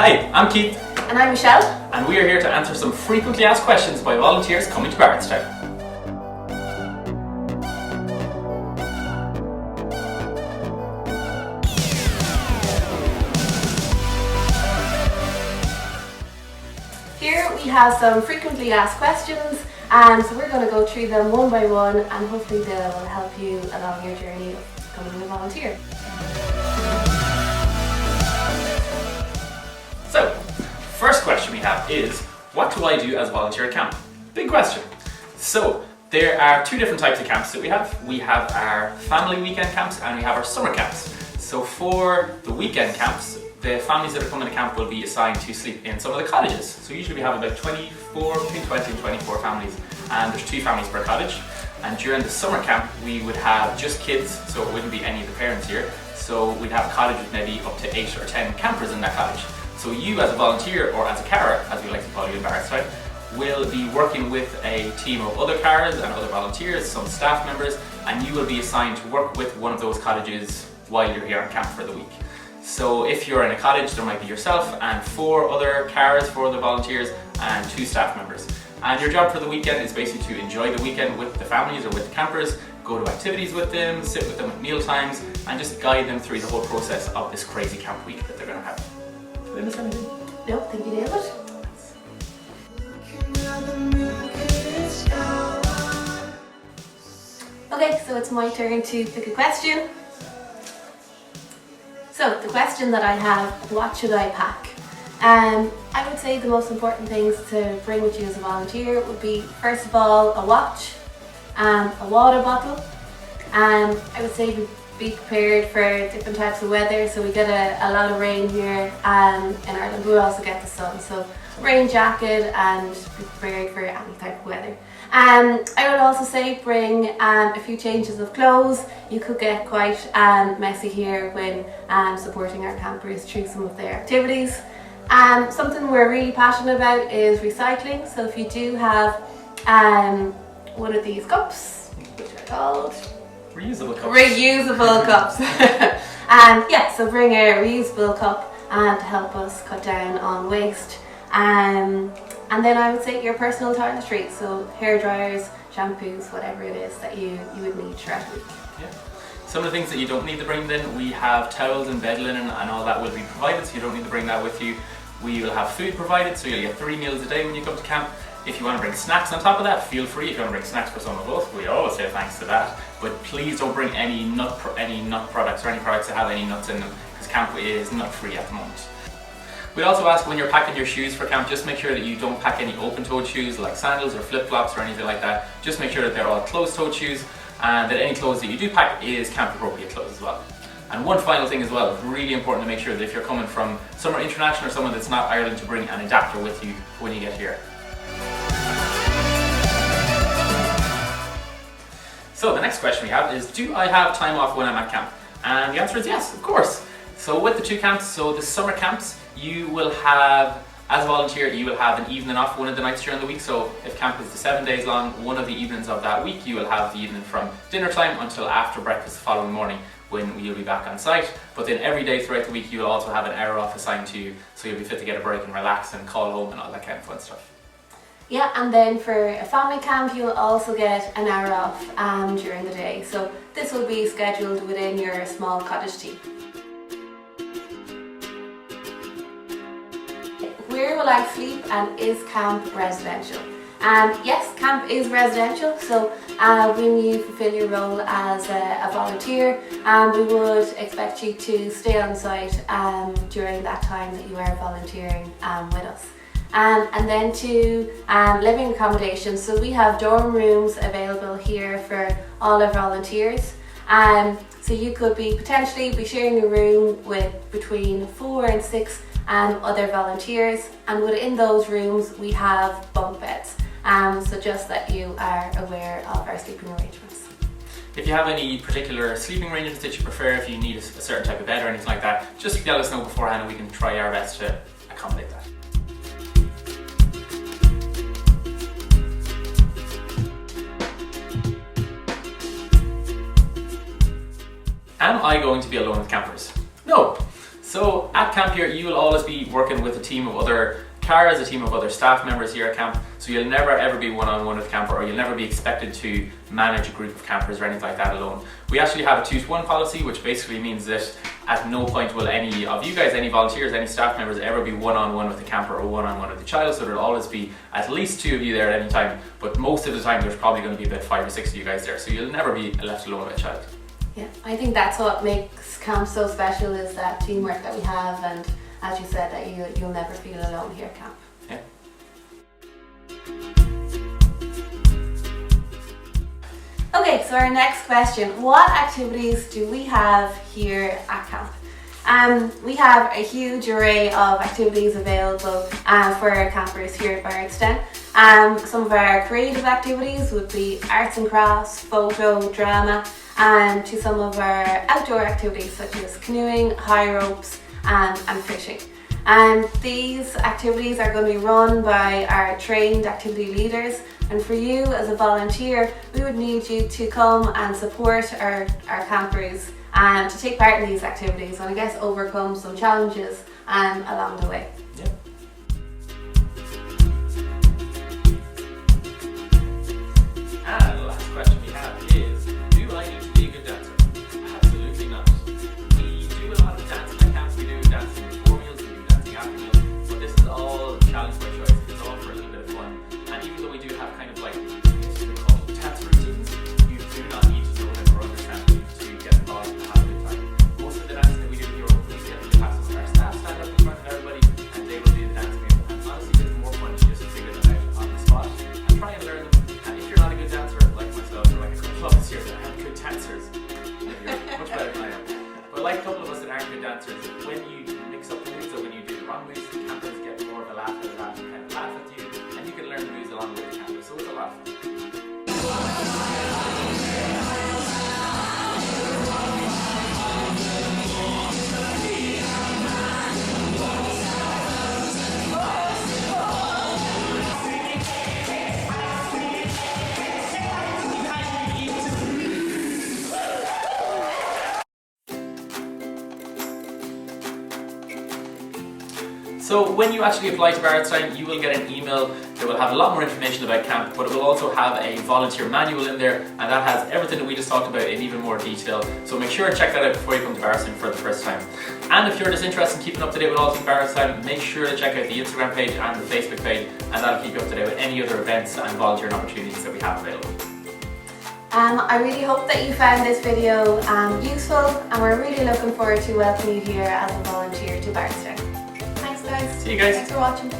Hi, I'm Keith. And I'm Michelle. And we are here to answer some frequently asked questions by volunteers coming to Barretstown. Here we have some frequently asked questions, and so we're going to go through them one by one, and hopefully they will help you along your journey of becoming a volunteer. So, first question we have is, what do I do as a volunteer at camp? Big question. So, there are two different types of camps that we have. We have our family weekend camps and we have our summer camps. So for the weekend camps, the families that are coming to camp will be assigned to sleep in some of the cottages. So usually we have about between 20 and 24 families, and there's 2 families per cottage. And during the summer camp, we would have just kids, so it wouldn't be any of the parents here. So we'd have a cottage with maybe up to 8 or 10 campers in that cottage. So you as a volunteer, or as a carer, as we like to call you in Barretstown, will be working with a team of other carers and other volunteers, some staff members, and you will be assigned to work with one of those cottages while you're here on camp for the week. So if you're in a cottage, there might be yourself and 4 other carers, 4 other volunteers, and 2 staff members. And your job for the weekend is basically to enjoy the weekend with the families or with the campers, go to activities with them, sit with them at meal times, and just guide them through the whole process of this crazy camp week that they're going to have. Did I miss anything? No, think you nailed it. Okay, so it's my turn to pick a question. So the question that I have, what should I pack? I would say the most important things to bring with you as a volunteer would be, first of all, a watch, a water bottle. I would say be prepared for different types of weather. So we get a lot of rain here in Ireland. We also get the sun. So rain jacket and be prepared for any type of weather. I would also say bring a few changes of clothes. You could get quite messy here when supporting our campers through some of their activities. Something we're really passionate about is recycling. So if you do have one of these cups, which are called Reusable cups. Reusable cups. Yeah, so bring a reusable cup to help us cut down on waste. And then I would say your personal toiletries, so hair dryers, shampoos, whatever it is that you would need throughout the week. Yeah. Some of the things that you don't need to bring then, we have towels and bed linen and all that will be provided, so you don't need to bring that with you. We will have food provided, so you'll get 3 meals a day when you come to camp. If you want to bring snacks on top of that, feel free. If you want to bring snacks for some of us, we always say thanks to that. But please don't bring any nut products or any products that have any nuts in them, because camp is nut free at the moment. We'd also ask when you're packing your shoes for camp, just make sure that you don't pack any open-toed shoes like sandals or flip-flops or anything like that. Just make sure that they're all closed-toed shoes, and that any clothes that you do pack is camp-appropriate clothes as well. And one final thing as well, it's really important to make sure that if you're coming from somewhere international or someone that's not Ireland, to bring an adapter with you when you get here. So the next question we have is, do I have time off when I'm at camp? And the answer is yes, of course. So with the 2 camps, so the summer camps, you will have, as a volunteer, you will have an evening off one of the nights during the week. So if camp is 7 days long, one of the evenings of that week, you will have the evening from dinner time until after breakfast the following morning, when you'll be back on site. But then every day throughout the week, you will also have an hour off assigned to you, so you'll be fit to get a break and relax and call home and all that kind of fun stuff. Yeah, and then for a family camp, you'll also get an hour off during the day. So this will be scheduled within your small cottage team. Where will I sleep, and is camp residential? Yes, camp is residential, so when you fulfill your role as a volunteer, we would expect you to stay on site during that time that you are volunteering with us. And then to living accommodations, so we have dorm rooms available here for all our volunteers. So you could potentially be sharing a room with between 4 and 6 other volunteers, and within those rooms we have bunk beds. So just that you are aware of our sleeping arrangements. If you have any particular sleeping arrangements that you prefer, if you need a certain type of bed or anything like that, just let us know beforehand and we can try our best to accommodate that. Am I going to be alone with campers? No. So at camp here, you will always be working with a team of other carers, a team of other staff members here at camp, so you'll never ever be one-on-one with a camper, or you'll never be expected to manage a group of campers or anything like that alone. We actually have a 2-to-1 policy, which basically means that at no point will any of you guys, any volunteers, any staff members ever be one-on-one with a camper or one-on-one with a child, so there'll always be at least 2 of you there at any time, but most of the time there's probably going to be about 5 or 6 of you guys there, so you'll never be left alone with a child. Yeah, I think that's what makes camp so special, is that teamwork that we have, and as you said, that you'll never feel alone here at camp. Yeah. Okay, so our next question, what activities do we have here at camp? We have a huge array of activities available for our campers here at Barretstown. Some of our creative activities would be arts and crafts, photo, drama, and to some of our outdoor activities such as canoeing, high ropes, and fishing. And these activities are going to be run by our trained activity leaders, and for you as a volunteer, we would need you to come and support our campers and to take part in these activities and I guess overcome some challenges along the way. Yeah. And the last question we have is, do I need to be a good dancer? Absolutely not. We do a lot of dancing at camp. We do dancing before meals, we do dancing after meals, but this is all challenge by choice. It's all for a little bit of fun. And even though we do have kind of like, we call dance routines, you do not need to know them or understand them to get involved and have a good time. Most of the dancing that we do here over the weekend, we have some of our staff stand up in front of everybody and they will do the dance meal. And honestly, it's more fun to just figure them out on the spot and try and learn them. And if you're not a good dancer, like myself, or like a couple of us here that are good dancers, you're much better than I am. But like a couple of us that aren't good dancers, when you mix up the moves or when you do the wrong moves, the campers get more of a laugh out of that and kind of laugh at you, and you can learn the moves along with the campers, so it's a lot of fun. So when you actually apply to Barretstown, you will get an email that will have a lot more information about camp, but it will also have a volunteer manual in there, and that has everything that we just talked about in even more detail. So make sure to check that out before you come to Barretstown for the first time. And if you're just interested in keeping up to date with all things Barretstown, make sure to check out the Instagram page and the Facebook page, and that'll keep you up to date with any other events and volunteering opportunities that we have available. I really hope that you found this video useful, and we're really looking forward to welcoming you here as a volunteer to Barretstown. Thanks guys. See you guys. Thanks for watching.